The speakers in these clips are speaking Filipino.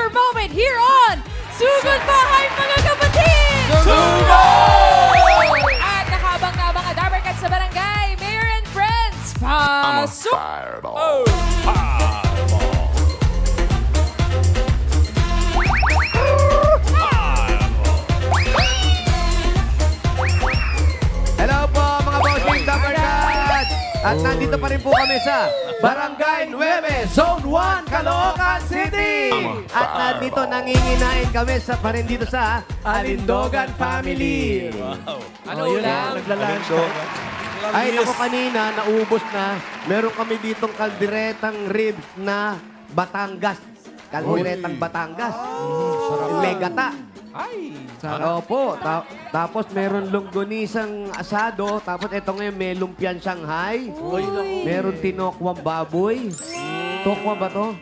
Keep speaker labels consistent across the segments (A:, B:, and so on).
A: your moment here on Sugod Bahay mga kapatid!
B: Sugod!
A: At nakabang-abang Adabarkat sa barangay, Mayor and Friends, pasok!
B: Fireball.
C: Hello po mga bossing Dabarkat! At nandito pa rin po kami sa Barangay 9, Zone 1, Caloocan City! At nandito nanginginain kami pa rin dito sa Alindogan Family.
D: Ano yun lang?
C: Naglalunch. Ay, ako kanina, naubos na. Meron kami ditong kalderetang ribs na Batangas. Kalderetang Batangas. Legata.
D: Ay!
C: Opo. Tapos meron longganisang asado. Tapos ito ngayon may lumpiang Shanghai. Meron tinokwang baboy. Tokwa ba to?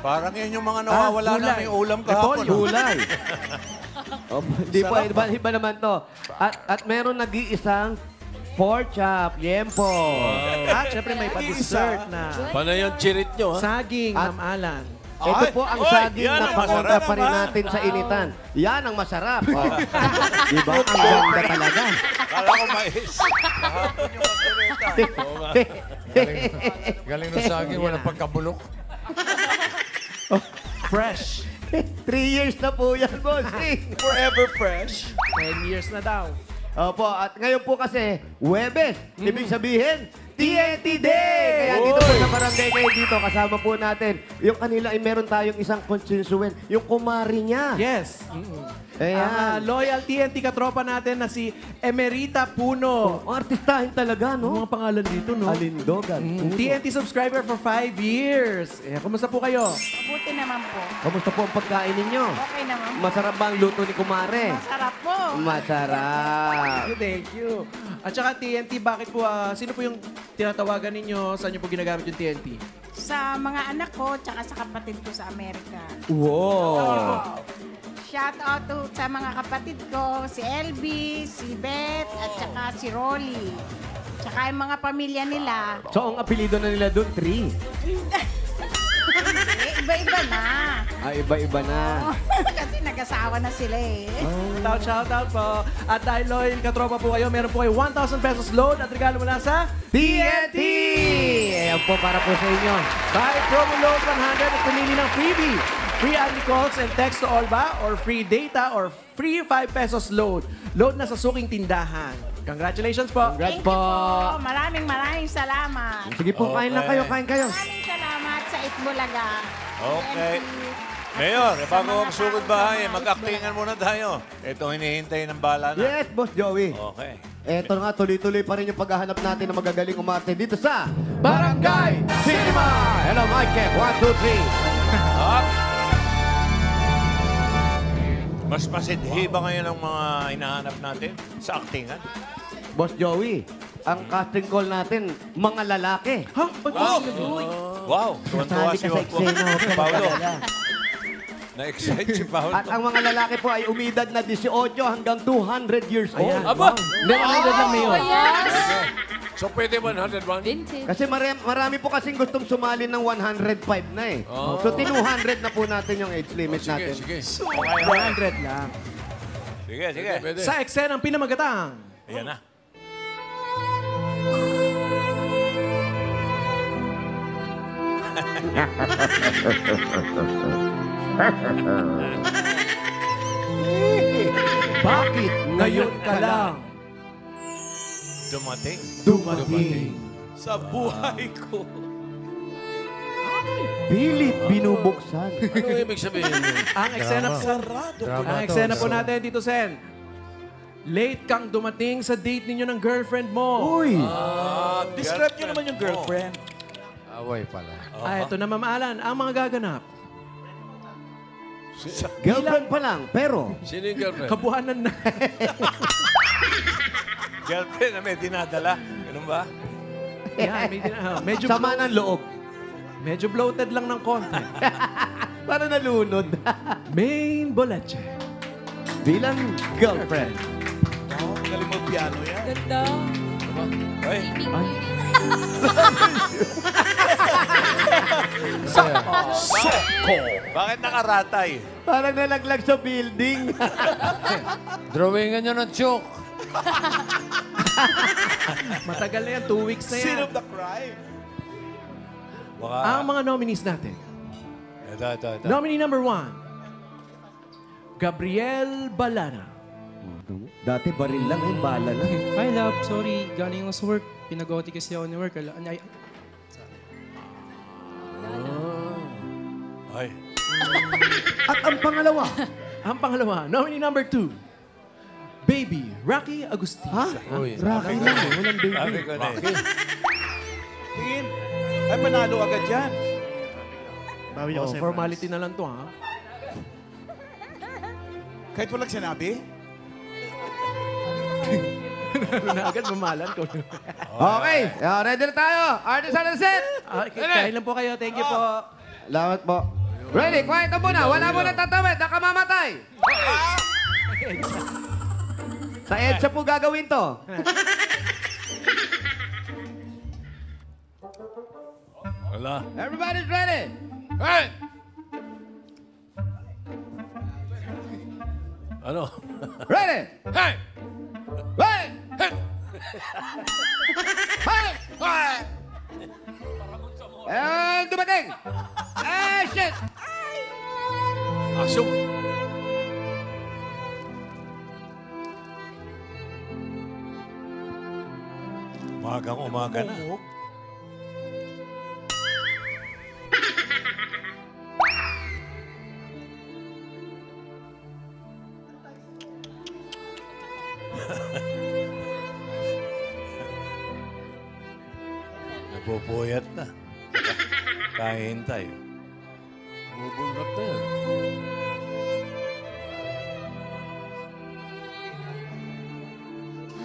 B: Parang yan yung mga nawawala naming ulam kahapon.
C: Gulay. Di ba? Iba naman to. At meron nag-iisang pork chop. Yempo.
D: At syempre may pa-dessert na
E: Paano yung chirit nyo, ha?
D: saging
C: At-
D: mamalan.
C: Ito po ang saging
B: yan
C: na
B: ang
C: pakonta
B: masarap,
C: pa rin natin sa initan. Yan ang masarap. Di ba? Ang ganda talaga.
B: Kala ko mais. Kahapon yung kaldereta.
F: Galing ng saging, walang pagkabulok.
D: Fresh.
C: 3 years na po yan, bossing.
B: Forever fresh.
D: 10 years na daw.
C: Opo, at ngayon po kasi, Huwebes. Ibig sabihin, TNT Day! Kaya dito po sa barangay kayo dito, kasama po natin. Yung kanila ay meron tayong isang constituent, yung kumari niya.
D: Yes.
C: Ayan.
D: Loyal TNT katropa natin na si Emerita Puno.
C: Ang artistahin talaga,
D: Ang
C: no?
D: mga pangalan dito, no?
C: Alindogan.
D: TNT subscriber for 5 years. Kumusta po kayo?
G: Mabuti naman po.
C: Kamusta po ang pagkain ninyo?
G: Okay naman po.
C: Masarap ba ang luto ni kumare?
G: Masarap po.
C: Masarap.
D: Thank you. At saka TNT, bakit po, sino po yung tinatawagan ninyo? Saan nyo po ginagamit yung TNT?
G: Sa mga anak ko, tsaka sa kapatid ko sa Amerika.
C: Wow.
G: Shout out to sa mga kapatid ko, si LB, si Beth, at saka si Rolly. Tsaka yung mga pamilya nila.
C: So, ang apelido na nila doon, 3.
G: Iba-iba na.
C: Iba-iba na.
G: Kasi nag-asawa na sila eh.
D: Shout out po. At dahil loyal katropa po kayo, meron po kayo 1,000 pesos load at regalo mula sa
C: TNT! Ayan po, para po sa inyo.
D: Buy promo load 100 at pumili ng freebie. Free only calls and text to all ba? Or free data or free 5 pesos load. Load na sa suking tindahan. Congratulations po.
C: Congrats
G: Thank
C: po.
G: you po. Maraming salamat.
C: Sige po, kain lang kayo, kain kayo.
G: Maraming salamat sa Itbulaga.
B: Okay.
G: TNT.
B: Mayor,
G: Sa
B: bago
G: mga
B: ang sugod bahay,
G: tao na
B: mag-actingan muna tayo. Ito hinihintay ng bala na.
C: Yes, Boss Joey.
B: Okay.
C: Eto nga, tuloy-tuloy pa rin yung paghahanap natin ng magagaling umarte dito sa Barangay Cinema! Hello, Mike. 1, 2, 3.
B: Up. Mas masidhi ba ngayon ang mga hinahanap natin sa actingan?
C: Boss Joey, ang casting call natin, mga lalaki.
D: Ha?
B: Wow! Wow! Tuwan-tuwa
C: Sabi
B: si
C: ka sa eksena, huwag ka
B: Paulo.
C: mag-alala.
B: Na-excite si Paulo.
C: At ang mga lalaki po ay umidad na 18 hanggang 200 years old.
D: Ayan.
E: Aba!
C: Hindi, ang edad lang mayor.
E: So, pwede 101?
A: Vintage.
C: Kasi marami po kasing gustong sumali ng 105 na eh. So, 200 na po natin yung age limit
E: Sige,
C: natin.
E: sige.
D: 100 lang.
B: Sige, sige.
E: Pwede.
D: Sa eksenang pinamagatang.
B: Ayan na.
D: Bakit ngayon ka lang
B: Dumating.
D: dumating?
B: Sa buhay ko.
C: Pilit binubuksan.
E: Ano ibig sabihin yun?
D: Ang eksena po, ang eksena po natin dito, Sen. Late kang dumating sa date ninyo ng girlfriend mo.
C: Uy!
B: Describe nyo naman yung girlfriend.
F: Away pala.
D: Ito na, Ma'am Alan, ang mga gaganap.
C: Girlfriend pa lang, pero
E: Sino yung girlfriend?
D: Kabuhanan na.
B: Girlfriend na may dinadala. Ganun ba?
D: Yan, medyo,
C: sama ng loob.
D: medyo bloated lang ng konti.
C: Para nalunod.
D: Main boleche.
C: Bilang girlfriend.
B: Oh, galing mo piano yan.
A: Ganda.
B: Ay, Bakit nakaratay?
C: Parang nalaglag sa building.
F: Drawingan nyo ng joke.
D: Matagal na yan, 2 weeks na yan.
H: the crime.
B: Baka...
D: Ang mga nominees natin.
B: Ito.
D: Nominee number 1, Gabriel Balana.
C: Dati baril lang, yung bala na.
I: Hi, love. Sorry, galing ako sa work. Pinag-OT kasi ako ni work.
B: Ay.
C: At ang pangalawa,
D: nominee number 2, Baby Rocky Agustin.
C: Ha?
F: Uy,
C: Rocky lang eh, walang baby.
B: Sabi ko na eh.
H: Tingin. Ay, panalo agad yan.
D: Oh, formality na lang to, ha?
H: Kahit walang sinabi?
D: na agad mamalan ko.
C: Okay, ready na tayo. Artist on the set.
D: Kain lang po kayo. Thank you po.
C: Salamat po. Ready, quiet na muna. Wala muna tatawid. Nakamamatay. Sa EDSA po gagawin to.
B: Wala.
C: Everybody's ready.
B: Hey! Ano?
C: Ready.
B: Hey!
C: Ready.
B: Hey!
C: Hey! And dumating. Action!
B: Action! Umaga na. Napupuyat na. Kahihintay.
F: bubulgat na yan.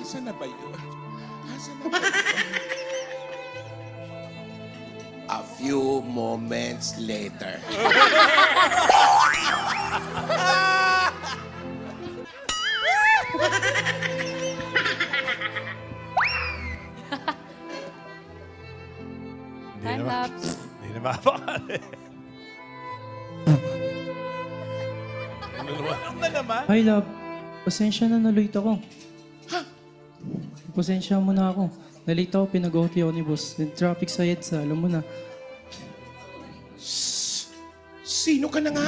H: Asan na ba yun? Asan na ba yun? A few moments later.
A: Time lapse.
B: Hindi na mapakali.
H: Ano na naman?
I: Hi, love. Pasensya na, nalate ako. Pasensya mo na ako. Nalate ako, pinag-OT ako ni boss. Yung traffic sa EDSA, alam mo na.
H: Sino ka na nga?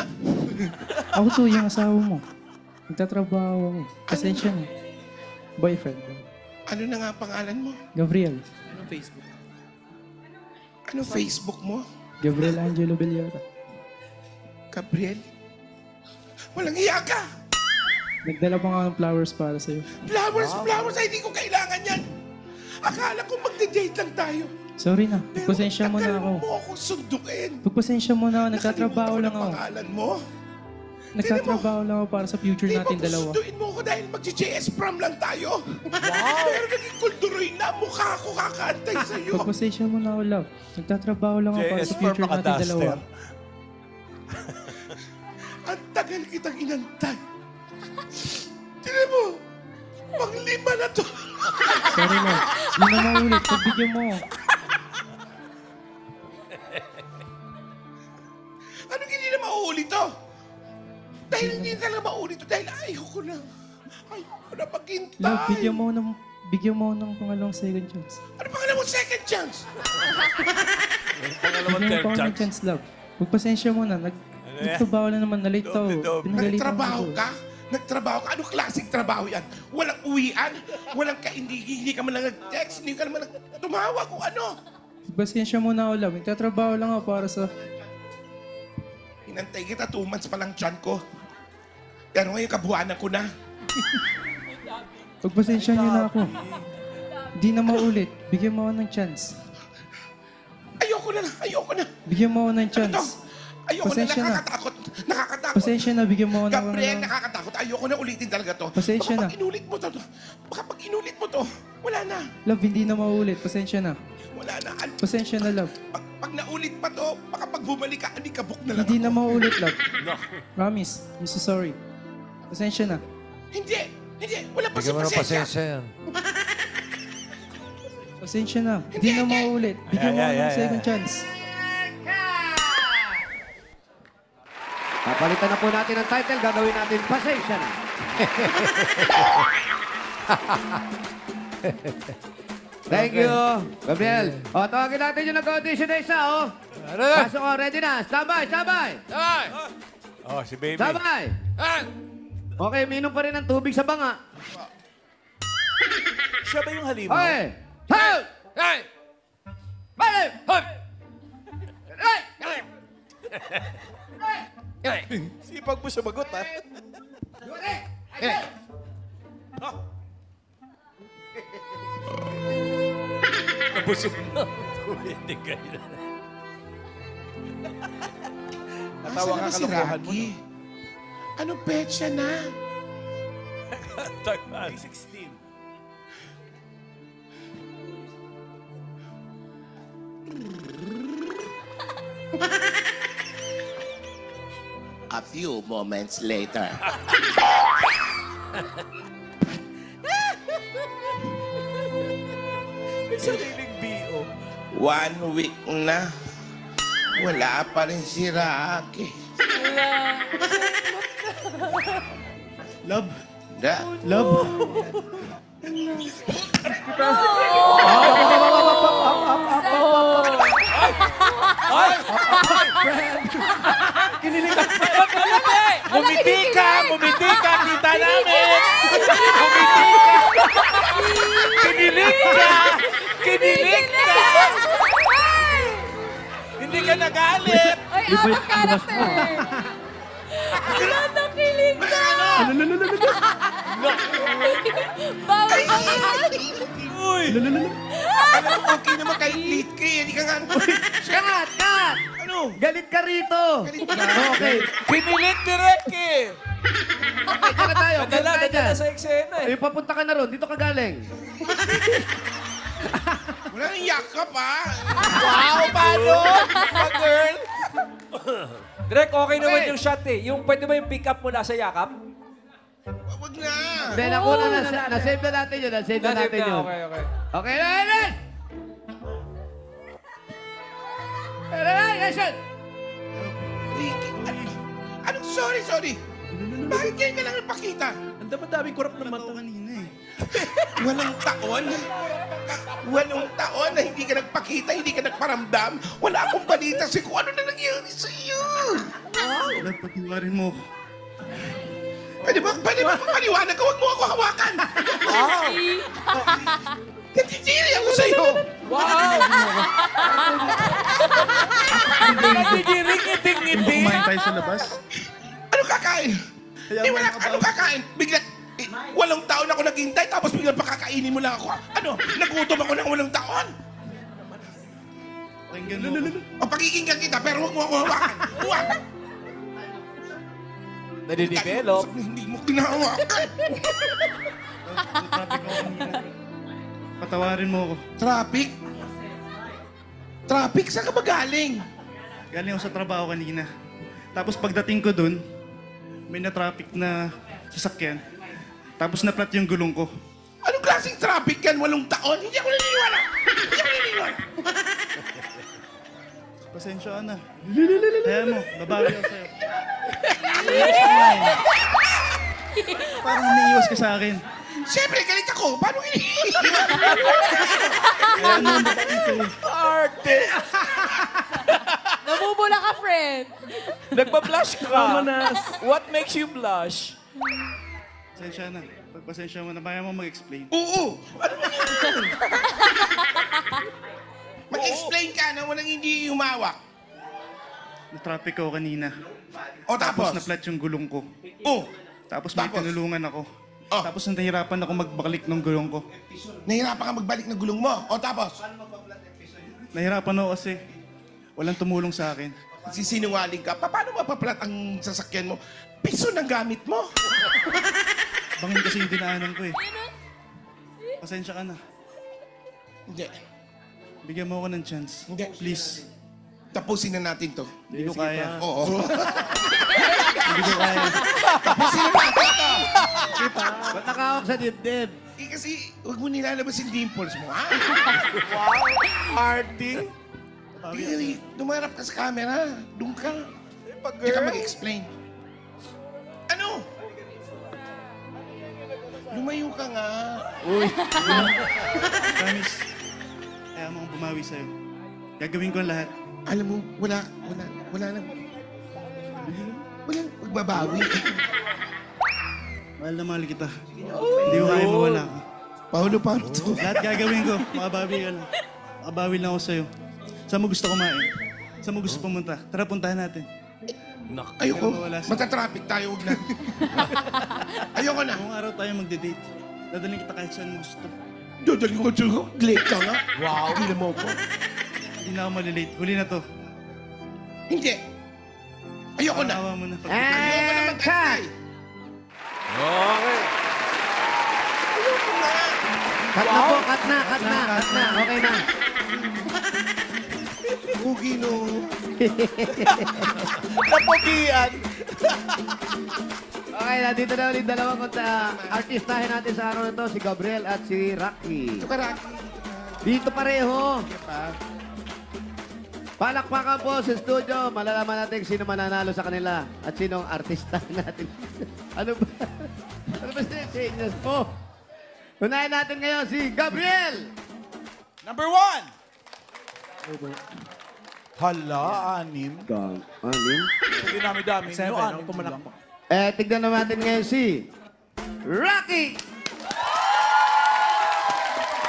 I: Ako to, yung asawa mo. Nagtatrabaho ako. Pasensya na. Boyfriend.
H: Ano na nga pangalan mo?
I: Gabriel.
H: Ano Facebook mo?
I: Gabriel Angelo Bellota.
H: Gabriel? Walang iya ka!
I: Nagdala pa nga ng flowers para sa'yo.
H: Flowers, flowers! Ay, hindi ko kailangan yan! Akala ko magde-date lang tayo.
I: Sorry na. Pagpasensya mo na ako.
H: Tagal mo ako sundukin.
I: Pagpasensya mo na ako. Nagtatrabaho lang ako.
H: Pangalan mo?
I: Nagtatrabaho lang ako para sa future
H: Di ba
I: natin dalawa.
H: susunduin mo ako dahil mag-JS prom lang tayo? Wow! Pero naging kulturoy na mukha ko kakantay sa'yo.
I: Pagpasensya mo na ako, love. Nagtatrabaho lang ako para sa
B: JS
I: future
B: Farm
I: natin dalawa.
B: Duster.
H: Ang tagal kitang inantay. Tinan mo, pang-lima na to.
I: Sorry na. Hindi na maulit. Pagbigyan mo.
H: Anong hindi na mauulit to? Dahil hindi na talaga mauulit to. Dahil ayoko na. Ayoko na maghintay.
I: Love, bigyan mo ng pangalawang second chance.
H: Ano pangalan mo second chance?
B: Pangalawang
I: Bigyan mo
B: third
I: pangalawang
B: chance.
I: chance, love. Pagpasensya mo na. Nagtrabaho na naman. Nalate ako.
B: Doble.
I: Pinagalitan
H: Nagtrabaho
I: ako.
H: ka? Nagtrabaho ka? Anong klaseng trabaho yan? Walang uwian? Walang hindi ka man lang nag-text? Hindi ka naman tumawag kung ano?
I: Pagpasensya mo na ako, love. Nagtatrabaho lang ako para sa...
H: Inantay kita 2 months pa lang tiyan ko. Pero ngayon kabuhanan ko na.
I: Pagpasensya niyo na ako. Hindi na maulit. Bigyan mo ako ng chance.
H: Ayoko na. Ayoko na.
I: Bigyan mo ako ng
H: Ano to?
I: chance.
H: Ayoko
I: Pasensya
H: na.
I: na.
H: Nakakatakot. Nakakatakot.
I: Pasensya na, bigyan mo ako ng...
H: Gabriel, nakakatakot. Ayoko na ulitin talaga to.
I: Pasensya
H: Baka
I: na.
H: pag inulit mo to. Baka pag inulit mo to, wala na.
I: Love, hindi na maulit. Pasensya na.
H: Wala na.
I: Pasensya na, love.
H: Pag naulit pa to, baka pag bumalik ka, kabuk na lang
I: Hindi na
H: ako.
I: maulit, love. Promise. I'm so sorry. Pasensya na.
H: Hindi. Hindi. Wala pa si
F: Bigyan mo ng
H: pasensya.
F: pasensya yan.
I: Pasensya na. Hindi na maulit. Bigyan mo ako ng second chance.
C: Papalitan na po natin ang title. Gagawin natin pasensya na. Thank you, Gabriel. O, tawagin natin yung nag-audition na isa, o. Pasok ko, ready na. Standby, standby.
B: Oh, si baby.
C: Standby. Okay, minom pa rin ng tubig sa banga.
J: Siya ba yung halimaw?
C: Okay. Hey!
B: Hey!
C: Balik!
B: Hey!
C: Hey!
J: Sipag mo sumagot, ha?
E: Nabusog na. Tumitig kayo na.
J: Natawa ka
H: si
J: kalokohan mo.
H: Rocky? Anong petsa na?
J: May 16.
H: A few moments later.
J: May sariling BO.
H: 1 week na. Wala pa rin si Rocky.
I: Love,
H: Da.
I: love.
J: Bumiti ka! Bumiti ka! Kita namin! Kinilig ka! Kinilig ka! Hindi ka nagalit!
A: Ay, out of character. Wala nang kilig na. Bawal ka
J: Uy!
H: Alam mo, okay naman kahit late ka eh. Hindi ka nga...
C: Kat! Kat!
H: Ano?
C: Galit ka rito! Okay.
J: Kinilig direct eh!
C: Okay, dyan na tayo.
J: Nadala,
C: Dyan tayo
J: nadala
C: dyan.
J: sa eksena eh.
C: Ay, papunta ka na ron. Dito ka galing.
H: Wala nang yakap ha.
J: Wow, paano? Girl!
K: Direk, okay naman
C: Okay.
K: yung shot eh. Yung pwede ba yung pick up mo nasa yakap?
H: Wag na.
C: Hindi, nakuha na. Na-save na natin yun. Na-save na natin yun.
K: Okay, okay.
C: Okay, ready? Ready, action!
H: Ricky, anong sorry? Bakit ngayon ka lang napakita?
D: Ang daming kurap ng mata.
H: Walang taon? Walong taon na hindi ka nagpakita, hindi ka nagparamdam. Wala akong balita sa kung ano na nangyari sa iyo.
I: Love, pagtiwarin mo ako.
H: Pwede ba paliwanag ka? Huwag mo ako hawakan. Natitiri ako sa iyo.
J: Nagigiri-ngiti-ngiti.
I: Kumain tayo sa labas.
H: Ano kakain? Ano kakain? Bigla, 8 taon ako naghintay, tapos biglang pakakainin mo lang ako. Ano? Nagutom ako ng 8 taon?
I: Pakinggan mo ako.
H: O pakikinggan kita, pero huwag mo ako hawakan. Huwag!
J: Nadidevelop.
H: Hindi mo kinahawakan.
I: Traffic ako kanina. Patawarin mo ako.
H: Traffic? Traffic? Saan ka ba galing?
I: Galing ako sa trabaho kanina. Tapos pagdating ko dun, may na-traffic na sasakyan. Tapos na-flat yung gulong ko.
H: Anong klaseng traffic yan? 8 taon? Hindi ako naniniwala.
I: Pasensya ka na. Kaya mo, babawi ako sa'yo. Parang umiiwas ka sa akin.
H: Siyempre, galit ako. Paano iniiwan?
I: Kaya ano, babawi ka eh.
J: Arte!
A: Namumula ka, friend.
J: Nagpa-blush ka. What makes you blush?
I: Pasensya na. Pagpasensya mo na, kaya mo mag-explain.
H: Oo. Ano ba yan? Mag-explain ka na walang hindi humawak.
I: Na-traffic ako kanina.
H: O
I: Tapos
H: tapos?
I: na-flat yung gulong ko.
H: Oh.
I: Tapos may
H: Tapos?
I: tinulungan ako.
H: Oh.
I: Tapos nahihirapan ako magbakalik ng gulong ko.
H: Nahirapan ka magbalik ng gulong mo. O tapos?
I: Nahirapan ako kasi walang tumulong sa akin.
H: Sisinungaling ka. Paano mapaplat ang sasakyan mo? Piso ng gamit mo.
I: Bangin kasi yung dinaanan ko eh. Pasensya ka na.
H: Hindi.
I: Bigyan mo ako ng chance.
H: Hindi.
I: Please.
H: Tapusin na natin to.
I: Hindi ko kaya.
H: Oo.
I: Hindi ko kaya.
H: Tapusin na natin to.
C: Ba't nakawak sa dibdib?
H: Eh kasi, huwag mo nilalabas yung dimples mo, ha?
J: Artie?
H: Hindi, dumarap ka sa camera. Doon ka. pa, girl. Hindi ka mag-explain. Ano? Lumayo ka nga.
I: Uy. Promise. Kaya mo akong bumawi sa'yo. Gagawin ko ang lahat.
H: Alam mo, walang magbabawi.
I: Mahal na mahal kita. Hindi ko kaya mawala ka.
H: Paolo to.
I: Lahat gagawin ko. Makabawi ka lang. Makabawi lang ako sa'yo. Saan mo gusto kumain? Saan mo gusto pumunta? Tara, puntahan natin.
H: Ayoko. Matatraffic tayo, huwag na. Ayoko na.
I: Kung araw tayo magde-date, dadaling kita kahit saan mo gusto.
H: Dadaling ko siya. Late ka nga. Wow. Hindi mo ko.
I: Hindi na ako malilate. Huli na to.
H: Hindi. Ayoko na.
I: Awa mo na.
H: Ayoko na mag-antay.
B: Okay.
C: Cut na po, cut na. Okay na.
H: Pugi no.
J: Napugian.
C: Okay, nandito na ulit dalawang artistahin natin sa araw na to, si Gabriel at si Rocky.
H: Ito ka, Rocky.
C: Dito pareho. Palakpakan po sa studio. Malalaman natin sino mananalo sa kanila at sinong artista natin. Ano ba? Ano ba sinyas po? Unahin natin ngayon si Gabriel.
J: Number 1. Hala, 6.
C: Anim?
J: Hindi dami-dami.
D: 7,
J: Yung
D: ako
J: 6
D: pumalakpak.
C: Tignan naman natin ngayon si Rocky.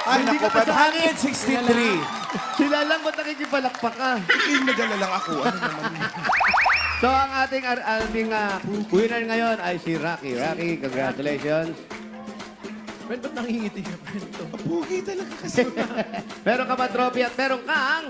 J: Ay,
C: Hindi
J: naku,
C: ka kasali.
J: 563.
C: Sila lang ba't nakikipalakpak ka?
H: Nagala lang ako. Ano naman?
C: So, ang ating winner ngayon ay si Rocky. Rocky, congratulations.
D: Ben, ba't nangingiti ka pa ito?
H: Pugi talaga kasi.
C: Meron ka ba trophy at meron kang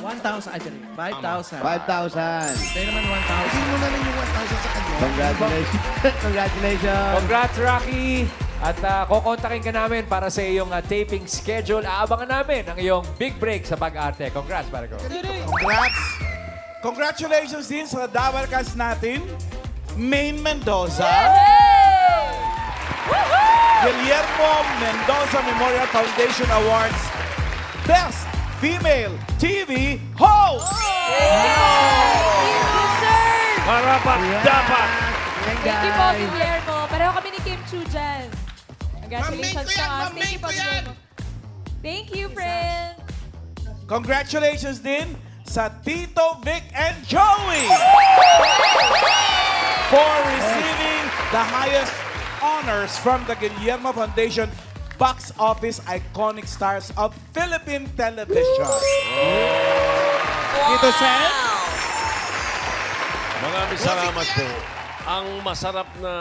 D: 1,000. Ay, sorry. 5,000.
C: 5,000.
D: Tayo naman 1,000.
H: Hindi mo na lang yung 1,000 sa kanya.
C: Congratulations. Congratulations.
K: Congrats, Rocky! At kukontakin ka namin para sa iyong taping schedule. Aabangan namin ang iyong big break sa pag-arte. Congrats, Marco.
J: Congrats. Congratulations din sa Dabarkas natin, Maine Mendoza. Guillermo Mendoza Memorial Foundation Awards Best Female TV Host!
B: Marapat dapat.
A: Thank you po, Guillermo. Pareho kami ni Kim Chu dyan. Congratulations sa us. Thank you po, Guillermo. Thank you, friend.
J: Congratulations din sa Tito, Vic, and Joey for receiving the highest honors from the Guillermo Foundation Box Office Iconic Stars of Philippine Television. Tito Sen?
E: Maraming salamat po. Ang masarap na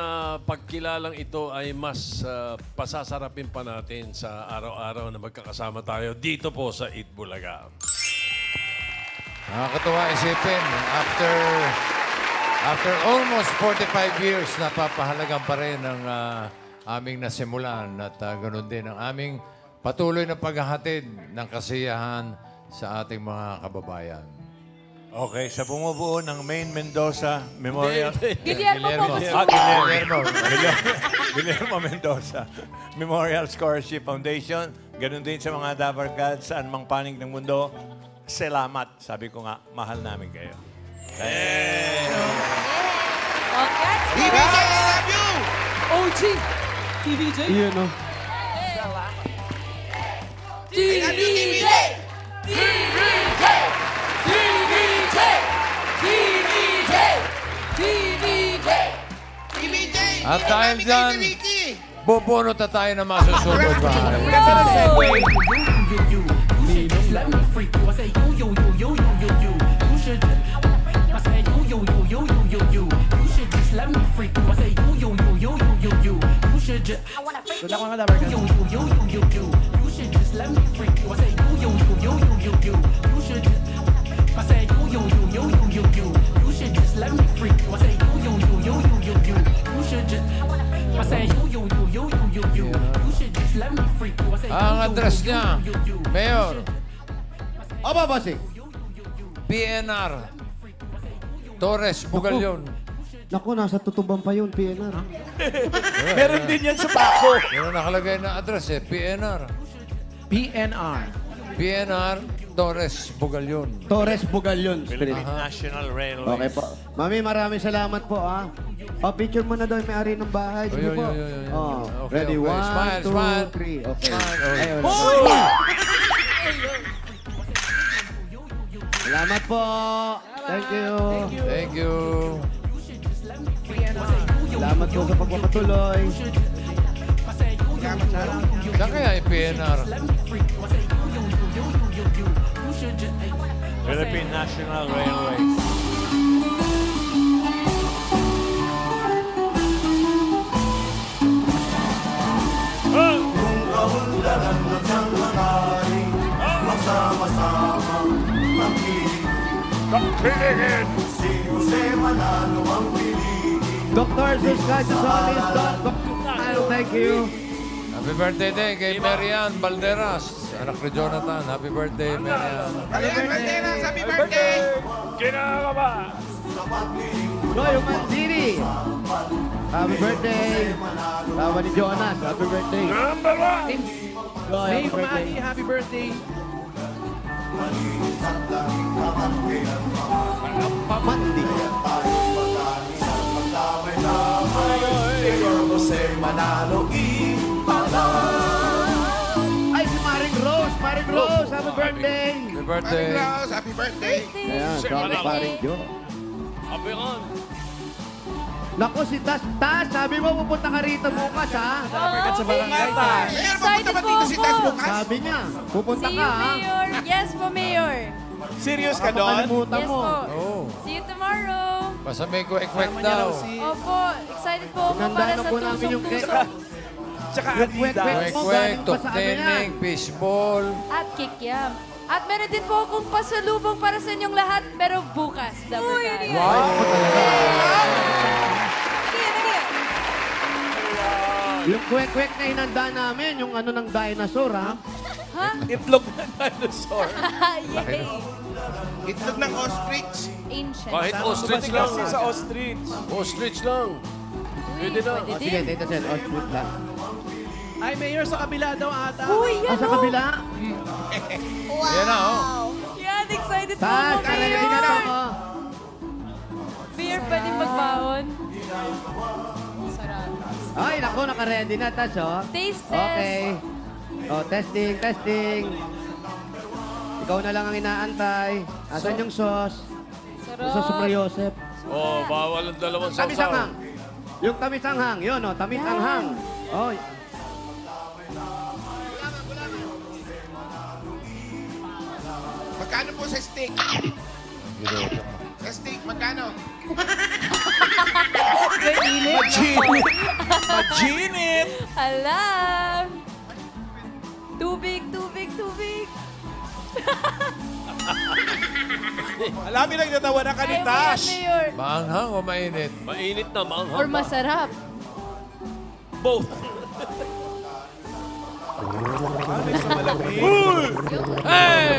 E: pagkilalang ito ay mas pasasarapin pa natin sa araw-araw na magkakasama tayo dito po sa Eat Bulaga.
F: Nakakatuwa isipin, after almost 45 years, napapahalagan pa rin ang aming nasimulan at ganoon din ang aming patuloy na paghahatid ng kasiyahan sa ating mga kababayan.
B: Okay, sa bumubuo ng Maine Mendoza Memorial...
A: Guillermo po.
B: Guillermo Mendoza Memorial Scholarship Foundation. Ganun din sa mga Dabarkads saan mang panig ng mundo. Salamat. Sabi ko nga, mahal namin kayo.
A: Congrats po.
H: TVJ, I love you!
A: OG. TVJ.
C: Yun, no?
A: TVJ. TVJ. TVJ. TVJ. TVJ.
H: TVJ!
F: At dahil dyan, bubunot na tayo na masusunod ba?
L: Let me freak you. I say you. You should. I say you. You should just let me freak you. I say you. You should just. I wanna freak you. You. You should just let me freak you. I say you. You should. I say you. You should just let me freak you. I say you. You should just. I say you. You should just let me freak you. I say
F: Ang address niya, Mayor,
C: Opo, bossing.
F: PNR, Torres, Bugalyon.
C: Naku, nasa tutuban pa yun, PNR.
J: Meron din yan sa Paco.
F: Pero nakalagay na address PNR.
D: PNR.
F: PNR, Torres Bugalyon.
C: Torres Bugalyon.
B: Philippine National Railways.
C: Okay po. Mami, maraming salamat po, ha. Picture mo na daw yung may-ari ng bahay. Sige po.
F: Okay,
C: Ready?
F: okay.
C: 1,
F: Smile,
C: 2,
F: smile.
C: 3. Okay.
F: Smile.
C: Ayun. Salamat po. Thank you.
F: Thank you.
C: Salamat po sa pagpapatuloy.
F: Saan kaya yung PNR?
B: Philippine National Railways.
C: Dr. Suscado Solis. Thank you.
F: Happy birthday din kay Marian Balderas. Anak ni Jonathan. Happy birthday, Marian.
H: Happy birthday!
C: Joy Mancini. Happy birthday. Tawa ni Jonas. Happy birthday.
D: Number 1!
C: Joy,
D: May
C: happy birthday.
D: Maki, happy birthday.
C: Mandi. Ay, si Maring Rose. Maring Rose, happy birthday.
F: Happy birthday.
H: Happy birthday!
C: Ayan, sorry Maring Jo.
E: Abion.
C: Naku, si Tas. Tas, sabi mo pupunta ka rito bukas, ha?
A: Oo,
D: sa barangay,
A: Mayor.
D: Tas.
H: Mayor,
A: Excited
H: mapunta ba
A: po
H: dito si Tas
A: ako.
H: bukas?
C: Sabi niya, pupunta
A: See
C: ka,
A: you,
C: ha?
A: Mayor. Yes po, Mayor.
J: Serious ka
C: Baka
J: doon?
C: makalimutan
A: Yes
C: mo.
A: po.
F: Oh.
A: See you tomorrow.
F: Basta may kwek-kwek daw.
A: Opo, excited po ako
C: Pinandaan
A: para
C: na
A: sa
C: po namin yung
A: tusok-tusok
J: Tsaka
C: Kwek, kwek,
J: Adidas.
C: kwek.
F: Kwek-kwek,
C: galing pa sa ano yan?
F: tuktening, fishball.
A: at kikiam. At meron din po akong pasalubong para sa inyong lahat, pero bukas. Uy,
C: Yung kwek-kwek na inanda namin, yung ano ng dinosaur, ha?
A: Ha?
J: Itlog na dinosaur.
A: Yay!
H: Itlog ng ostrich.
A: Ancient.
E: Kahit ostrich lang.
J: Kasi sa ostrich.
E: Ostrich lang.
A: Pwede
E: na.
C: O, sige, Tito Sen, ostrich lang.
D: Ay, Mayor, sa kabila daw ata.
A: Uy,
C: O,
A: yan
C: sa
A: o!
C: kabila?
F: Yan na, oh.
A: Yan, excited po
C: Tas,
A: ako,
C: karami
A: Mayor.
C: na ako.
A: Mayor, pwede magbaon? Sarap.
C: Ay, naku, naka-ready na, Tas, oh.
A: Taste test.
C: Okay. O, testing, testing. Ikaw na lang ang inaantay. Asan yung sauce?
A: Sarap.
C: Yung sauce mo, Joseph.
E: Oh, bawal ang dalawang
C: Tamis
E: sausaw.
C: ang hang. Yung tamis ang hang. Yun, oh, tamis ang hang. Oh.
H: Magkano po sa steak? Sa steak, magkano?
A: Mainit.
J: Majinit. Majinit.
A: Alam. Tubig, tubig, tubig.
J: Alam mo, nagtatawa na ka ni
A: Kaya mo yan,
J: Tash.
A: Mayor.
F: Maanghang o mainit?
E: Mainit na, maanghang.
A: Or masarap.
J: Both. May sa malamig.
F: Hey!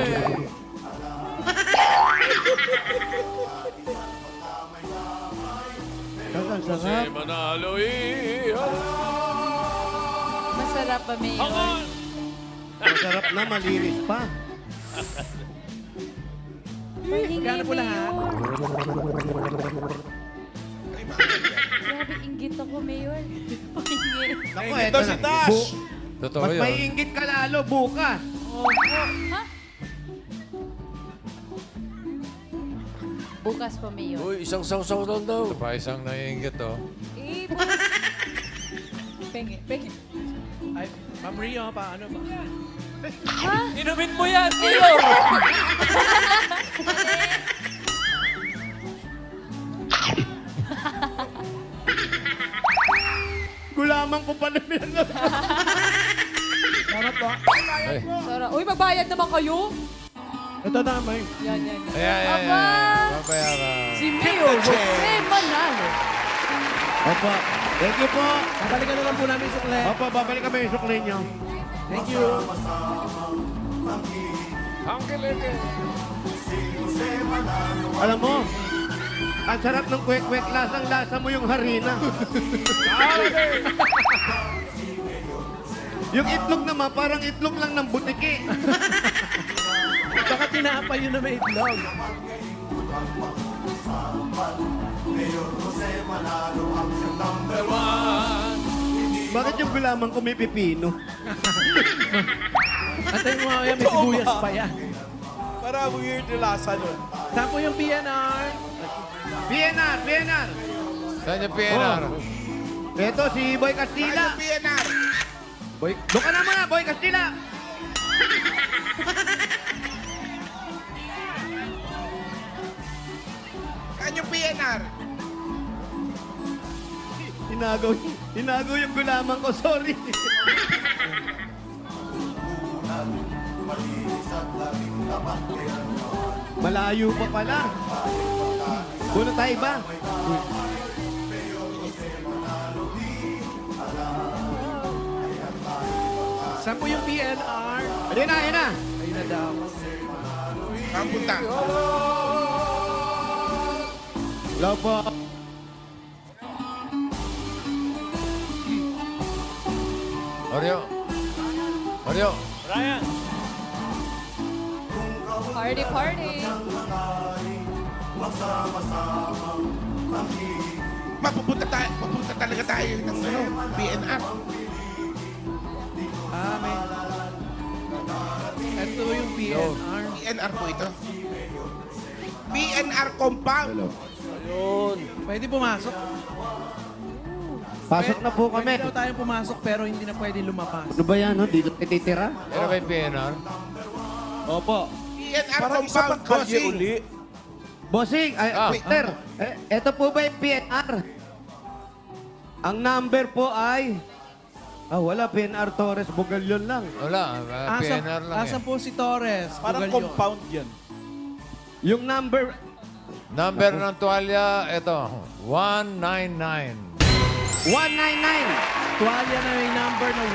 C: Ang
E: Kasi
C: sarap.
E: manalo
A: Masarap ba, Mayor?
C: Ang sarap na, malinis pa.
A: Pahingi,
D: Magkano po lahat?
A: Mayor. Grabe, inggit ako, Mayor. Pahingi.
C: Naku,
J: Ay,
C: eto
J: ito si
C: na.
J: Tash.
F: Totoo
C: Mas
F: yun.
C: maiinggit ka lalo bukas.
A: Ha? Bukas po, Mayor.
E: Uy, isang sausaw lang daw.
F: Ito pa isang naiingit, oh.
A: Eh, bukas. Pengi, pengi.
D: Ay, Ma'am Rio, paano ba?
A: Ha?
K: Inumin mo yan, Mayor!
C: Gulaman ko pa naman.
D: Salamat po.
F: Ay.
A: Sarap. Uy, magbayad naman kayo.
D: Ito na, May.
A: Yan, yan, yan.
F: Ayan.
A: Aba!
F: Babayaran.
A: Si Mayor Jose Manalo.
C: Opo. Thank you po.
D: Babalikan na lang po namin yung sukle.
C: Opo, babalik kami yung sukli nyo.
D: Thank you.
C: Alam mo, ang sarap ng kwek-kwek, lasang-lasa mo yung harina. Yung itlog naman, parang itlog lang ng butiki.
D: Baka tinapay yun na may itlog.
C: Bakit yung gulaman ko may pipino?
D: At yung mga yan, may sibuyas pa yan.
J: Para weird yung lasa nun.
D: Saan po yung PNR?
C: PNR! PNR!
F: Saan yung PNR?
C: Ito, si Boy Castilla.
H: PNR.
C: Boy, doon ka na muna, Boy Castilla.
H: Saan yung PNR?
C: Tinagaw yung gulaman ko, sorry. Malayo pa pala. Puno tayo ba?
D: Saan po yung PNR?
C: Ayun na, ayun na.
D: Ayun na daw.
H: Saan punta?
C: Hello po.
F: Oreo. Oreo.
B: Ryan.
A: Party, party.
H: Mapupunta talaga tayo ng PNR.
D: May... Ito yung PNR.
H: PNR po ito. PNR compound.
J: Ayun.
D: Pwede pumasok.
C: Pasok na po kami.
D: Pwede daw tayong pumasok pero hindi na pwede lumabas.
C: Ano ba yan, no? Dito tayo titira?
F: Pero may PNR?
C: Opo.
H: PNR
J: Parang isa
H: compound,
J: pang kalye
H: bossing.
J: uli.
C: Bossing, Peter, eto po ba yung PNR? Ang number po ay... wala. PNR Torres Bugalyon lang.
F: Wala. PNR lang
D: Asan po si Torres?
J: Parang
D: Bugalyon.
J: compound yan.
C: Yung number...
F: Number ng tuwalya, ito. 199.
C: 199.
D: Tuwalya na may number na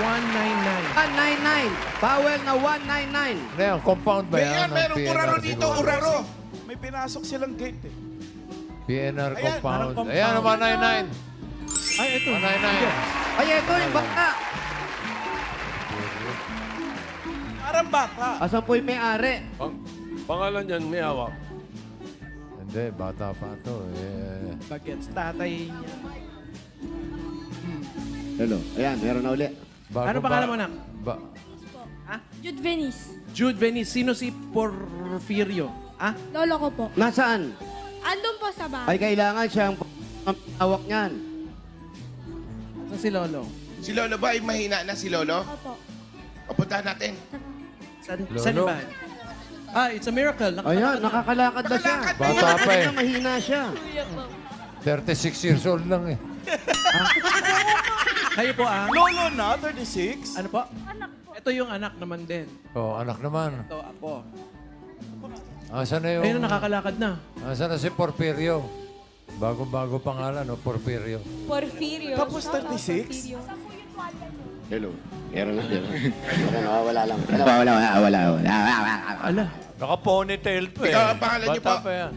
C: 199. Powell na 199.
F: Ano yan? Compound ba yan?
H: Mayor, merong uraro dito, uraro.
J: May pinasok silang gate eh.
F: PNR
J: Ayan,
F: compound.
D: parang compound.
F: Ayan, 199.
D: 199. Ay, ito.
F: 199.
C: Ay, ito yung bangka.
J: Parang baka.
C: Asan po yung may-ari?
E: Pangalan yan, may hawak.
F: Hindi, bata pa ito.
D: Bagets. Tatay niya.
C: Hello. Ayan, meron na uli.
D: Ano pangalan mo, anak?
M: Jude Venice.
D: Jude Venice. Sino si Porfirio?
M: Lolo ko po.
C: Nasaan?
M: Andun po sa bahay.
C: Ay, kailangan siyang hawak niyan.
D: Saan si Lolo?
H: Si Lolo ba ay mahina na si Lolo?
M: Opo.
H: Papuntahan natin.
D: Saan ba? It's a miracle.
C: Ayan, nakakalakad na siya.
F: Bata pa eh.
C: Mahina siya.
F: 36 years old lang eh.
D: Kayo po
J: Lolo na, 36.
D: Ano po? Anak po. Ito yung anak naman din.
F: Anak naman.
D: Ito, apo.
F: Asan na yung...
D: Ayun na, nakakalakad na.
F: Asan na si Porfirio? Bago-bago pangalan, Porfirio.
A: Porfirio.
J: Tapos 36?
C: Hello. Meron na. Nawawala lang. Nawawala.
D: Ala.
B: Naka-ponytail to eh.
H: Ikaw ang pangalan niyo po.
F: Bata pa yan.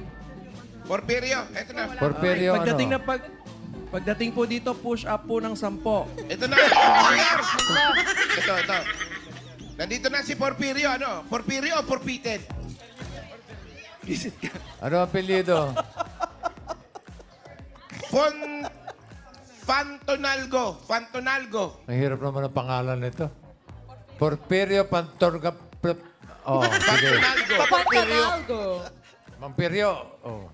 H: Porfirio, eto na.
F: Porfirio
D: Pagdating
F: ano?
D: na pagdating po dito, push up po ng 10.
H: Ito na. Ito. Nandito na si Porfirio, ano? Porfirio o Porpited?
F: Ano ang apelyido?
H: Fantonalgo.
F: Ang hirap naman ang pangalan nito. Porfirio Pantorga... Oh, sige.
A: Pantanalgo.
F: Mampirio. Oh.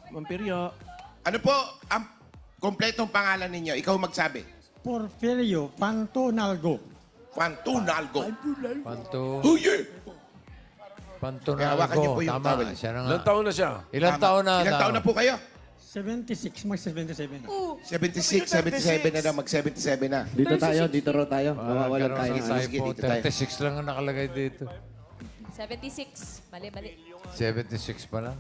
D: Mampirio.
H: Ano po ang kompletong pangalan ninyo? Ikaw magsabi.
N: Porfirio Pantonalgo.
H: Fantonalgo.
F: Panto...
H: Oh, yeah.
F: Pantonalgo.
H: Hawakan niyo po yung
F: Tama.
H: towel.
F: Siya na nga.
E: Ilang taon na siya?
F: Ilang taon na?
H: Ilang taon na po kayo?
N: 76, mag-77 na.
H: 76, 77 na daw, mag-77 na.
C: Dito tayo, dito raw tayo. Mawawalan tayo.
H: Sige,
F: Typo.
H: dito tayo.
F: 36 lang ang nakalagay dito.
A: 76. Mali.
F: 76 pa lang.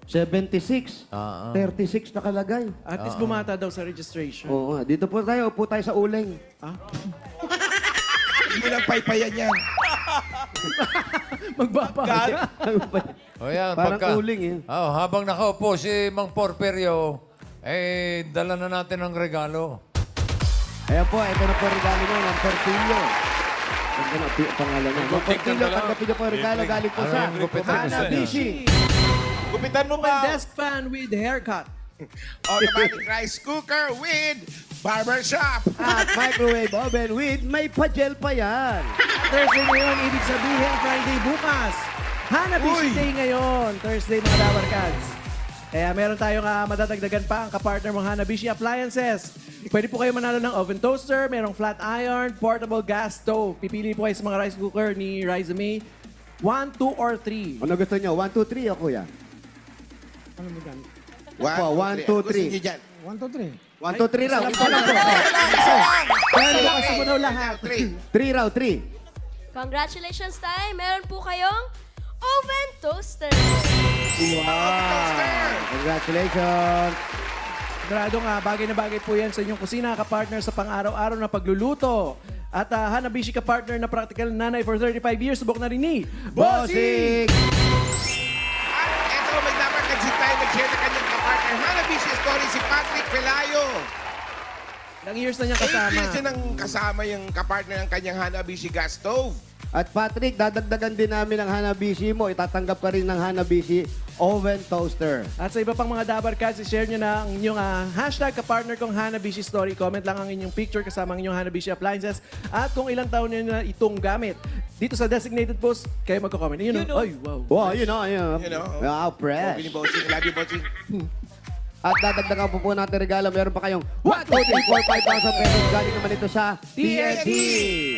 C: 76. 36 nakalagay.
D: At least bumata daw sa registration.
C: Oo, dito po tayo. Upo tayo sa uling.
H: Hindi mo lang paypayan yan.
D: Magbabagay.
F: O yan,
C: Parang uling eh.
F: Habang nakaupo si Mang Porfirio, dala na natin ang regalo.
C: Ayan po, ito na po regalo mo ng Porfirio. Ganda na pangalan niya.
E: Gunting
C: Konting
E: ka
C: lang,
E: lang.
C: tanggapin niyo po ang regalo galing po
F: Ano
C: sa
F: yung gupitan mo sa'yo?
C: Hanabishi.
J: Gupitan mo
D: Open
J: ba?
D: desk fan with haircut.
H: Automatic rice cooker with barbershop.
C: At microwave oven with may pa-gel pa yan.
D: Thursday ngayon, ibig sabihin Friday bukas. Hanabishi Day ngayon, Thursday mga Dabarkads. Kaya meron tayong madadagdagan pa ang kapartner mong Hanabishi Appliances. Pwede po kayo manalo ng oven toaster, merong flat iron, portable gas stove. Pipili po kayo sa mga rice cooker ni Riza May. 1, 2, or 3.
C: Ano gusto niyo? 1, 2, 3 o kuya?
N: Ano mo dyan?
C: 1, 2, 3.
N: 1, 2, 3.
C: 1, 2, 3 raw. Isa lang po.
D: Pero kasi mo daw lahat.
C: 3 raw, 3.
M: Congratulations tayo! Meron po kayong oven toaster!
C: Wow! Congratulations!
D: Sigurado nga, bagay na bagay po yan sa inyong kusina, kapartner sa pang-araw-araw na pagluluto. At Hanabishi ka-partner na practical nanay for 35 years, subok na rin ni
C: Bossing!
H: Ito, may dapat nag-sit tayo nag-share na kanyang kapartner. Hanabishi story si Patrick Pelayo.
D: Ilang years na niyang
H: 8
D: kasama.
H: years na kasama yung kapartner ng kanyang Hanabishi gas stove.
C: At Patrick, dadagdagan din namin ang Hanabishi mo. Itatanggap ka rin ng Hanabishi oven toaster.
D: At sa iba pang mga Dabarkads, i-share nyo na ang inyong hashtag kapartner kong Hanabishi Story. Comment lang ang inyong picture kasama ang inyong Hanabishi Appliances at kung ilang taon nyo na itong gamit. Dito sa designated post, kayo magko-comment. Yun, ay, wow.
C: Wow, yun o.
H: You know.
C: Wow, fresh.
H: Sabi ni Bossing, love you, Bossing.
C: At dadagdagan po natin regalo. Meron pa kayong 1, 2, 3, 4, 5,000 pesos. Galing naman ito sa TNT.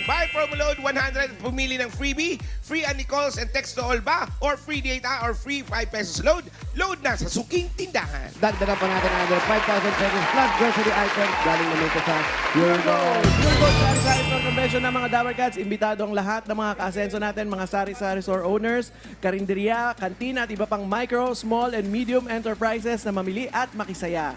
H: Buy promo load 100, pumili ng freebie, free Annie calls and text to all ba, or free data, or free 5 pesos load. Load na sa suking tindahan.
C: Dagdagan pa natin another 5,000 pesos plus grocery items. Galing naman ito sa Pure Gold.
D: Pure Gold Sari-Sari Store Convention ng mga Dabarkads. Imbitado ang lahat ng mga kaasenso natin, mga sari-sari store owners, karinderya, kantina at iba pang micro, small, and medium enterprises na mamili at makisaya.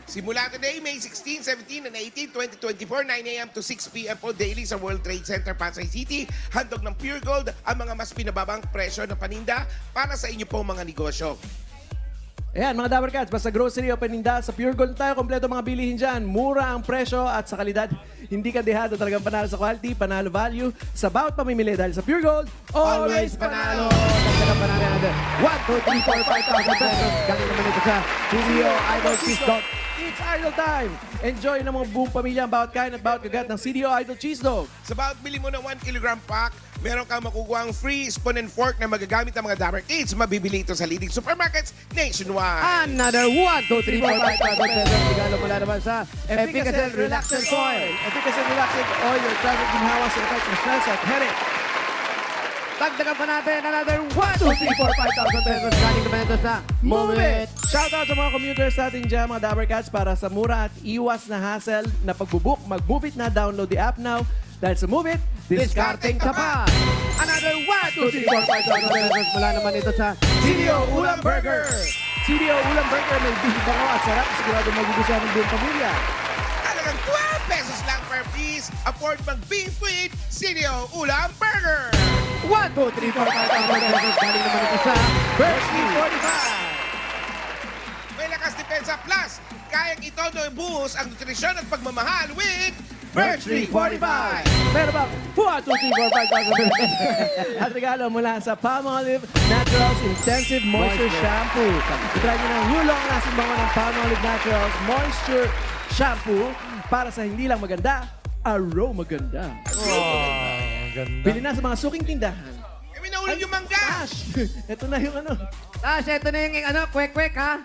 H: Simula today, May 16, 17, and 18, 2024, 9 a.m. to 6 p.m. po daily sa World Trade Center, Pasay City. Handog ng Pure Gold ang mga mas pinababang presyo ng paninda para sa inyo pong mga negosyo.
D: Ayan, mga Dabarkads, basta grocery o paninda, sa Pure Gold tayo, kompleto mga bilihin dyan. Mura ang presyo at sa kalidad, hindi ka dehado, talagang panalo sa quality, panalo value, sa bawat pamimili dahil sa Pure Gold, always panalo!
C: Dagdagan pa natin another 1, 2, 3, 4, 5,000 pesos. Galing naman ito sa CDO Idol Cheese Dog.
D: It's Idol Time! Enjoy ng mga buong pamilya ang bawat kain at bawat kagat ng CDO Idol Cheese Dog.
H: Sa bawat bili mo ng 1 kilogram pack, meron kang makukuha ang free spoon and fork na magagamit ng mga Dabar Kids. Mabibili ito sa leading supermarkets nationwide.
C: Another 1, 2, 3, 4, 5,000 pesos. Regalo mula naman sa Efficacel Relaxer Coil.
D: Efficacel Relaxer Oil, your travel ginhawa sa effects ng stress at headache.
C: Dagdagan pa natin another 1, 2, 3, 4, 5,000 pesos. Galing naman ito sa Move It.
D: Shoutout sa mga commuters natin dyan, mga Dabarkads, para sa mura at iwas na hassle na pagbubook. Mag-Move It na, download the app now. Dahil sa Move It, discarding ka pa.
C: Another 1, 2, 3, 4, 5,000 pesos. Mula naman ito sa
D: CDO Ulam Burger. CDO Ulam Burger, may beef bango at sarap. Sigurado magugustuhan ng buong pamilya.
H: Talagang 12 pesos lang per piece. Afford mag-beef with CDO Ulam Burger.
C: 1, 2, 3, 4, 5,000 pesos. Galing naman ito sa
D: Bershey 45.
H: May lakas depensa plus. Kayang itodo buhos ang nutrisyon at pagmamahal with Bershey 45.
D: Meron ba? 1, 2, 3, 4, 5,000 pesos. At regalo mula sa Palmolive Naturals Intensive Moisture Shampoo. Itry nyo ng new long-lasting bango ng Palmolive Naturals Moisture Shampoo para sa hindi lang maganda, aroma ganda.
F: Ganda.
D: Bili na sa mga suking tindahan.
H: May naulog yung mangga.
D: Ito na yung ano.
C: ito na yung kwek-kwek ha.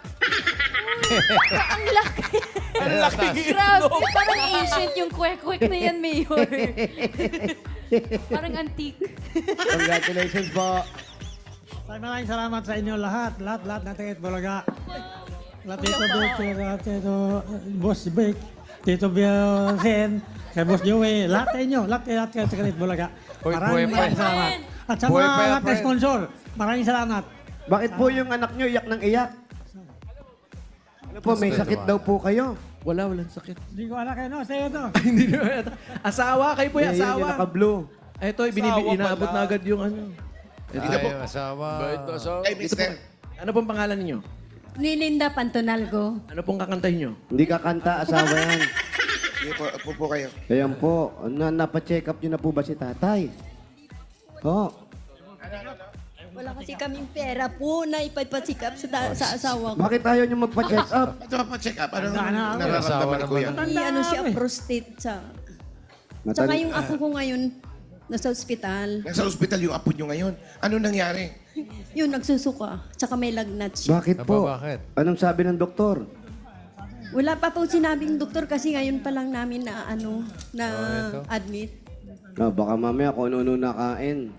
M: Ang laki.
J: Ang laki
M: Grabe, parang ancient yung kwek-kwek na yan, Mayor. Parang antique.
C: Congratulations po.
N: Maraming salamat sa inyo lahat. Lahat ng Tingit Bulaga. Tito Vic, Tito Boss Vic, Tito Bielsen, kay Boss Joey. Lahat sa inyo. Lahat sa Tingit Bulaga. Maraming salamat. At sa mga lahat na sponsor, maraming salamat.
C: Bakit po yung anak nyo iyak ng iyak? Ano po, may sakit daw po kayo.
D: Walang sakit.
N: Hindi ko alam kayo, no? Sa'yo to.
D: Hindi na. Asawa, kayo po yung asawa.
C: Yung naka-blue.
D: Ito, inaabot na agad yung ano.
F: Ay, asawa.
E: Bait na asawa.
H: Ay, mister.
D: Ano pong pangalan ninyo?
M: Lilinda Pantonalgo.
D: Ano pong kakantahin nyo?
C: Hindi ka kanta, asawa yan.
H: Sige po, upo po kayo.
C: Ayan po, napacheck up niyo na po ba si tatay? Oh.
M: Wala kasi kaming pera po na ipapacheck up sa asawa ko.
C: Bakit ayaw niyo magpa-check up?
H: Ba't pa-check up? Anong
N: Tanda na ako.
H: nararamdaman ni Kuya?
M: Ano siya, prostate siya. Tsaka yung apo ko ngayon, nasa ospital.
H: Nasa ospital yung apo nyo ngayon. Ano nangyari?
M: Yun, nagsusuka. Tsaka may lagnat siya.
C: Bakit po? Anong sabi ng doktor?
M: Wala pa po sinabing doktor kasi ngayon pa lang namin na admit.
C: Baka mamaya kung ano nakain.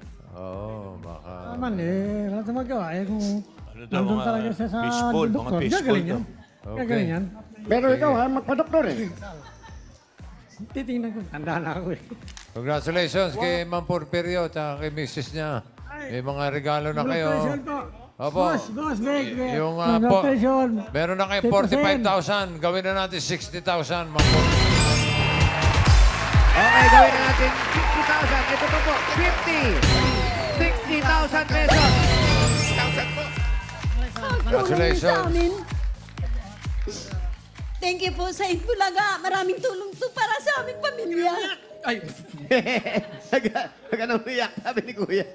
N: Baka. Naman wala sa magawa. Kung
B: daw,
N: nandun
B: mga
N: talaga siya sa
B: fishbowl, mga
N: doktor,
B: fishbowl
N: gagaling yan.
F: Okay.
N: Gagaling yan.
C: Pero ikaw magpa-doktor
N: Titingnan ko, tanda na ako
F: Congratulations kay Ma'am Porfirio at kay Mrs. niya. May mga regalo na kayo.
N: Congratulations po.
F: Opo.
N: Boss, Vic.
F: Yung
N: Congratulations.
F: meron na kayong 45,000. Gawin na natin 60,000, Ma'am Porfirio.
C: Okay, gawin na natin 50,000. Ito pa po, 60,000 pesos.
H: 6,000 po.
F: Congratulations.
M: Thank you po sa Itbulaga. Maraming tulong to para sa aming pamilya.
C: Ay, nag umiyak, sabi ni Kuya.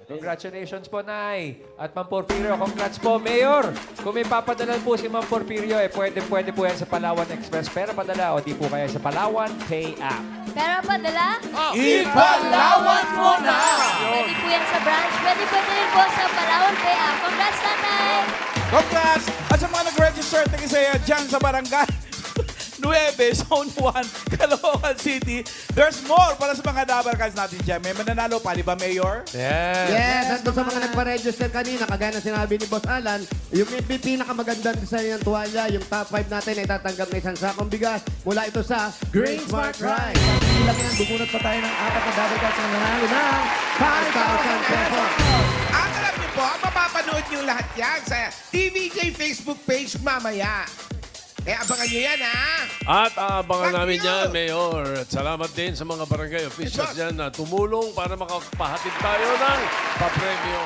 K: Congratulations po, Nay. At Ma'am Porfirio, congrats po, Mayor. Kung may papadalan po si Ma'am Porfirio, pwede po yan sa Palawan Express. Pero padala o di po kaya sa Palawan Pay App.
O: Pero padala?
J: Ipalawan mo na!
O: Pwede po yan sa branch. Pwede rin po sa Palawan Pay App. Congrats, Tatay!
J: Congrats! At sa mga nag-register, tagisaya dyan sa barangay 9, Zone 1, Caloocan City. There's more para sa mga Dabar Cards natin dyan. May mananalo pa, di ba, Mayor?
C: Yes, at doon sa mga nagpa-register kanina, kagaya na sinabi ni Boss Alan, yung pinakamagandang design ng tuwalya, yung top 5 natin ay tatanggap na isang sakong bigas mula ito sa Green Smart Ride.
D: Ilang yan, bumunot pa tayo ng 4 na Dabar Cards na nanalo ng 5,000 pesos.
H: At alam niyo po, mapapanood niyo lahat yan sa TVJ Facebook page mamaya. Abangan nyo yan, ha?
E: At abangan namin yan, Mayor. At salamat din sa mga barangay officials dyan na tumulong para makapahatid tayo ng papremyo.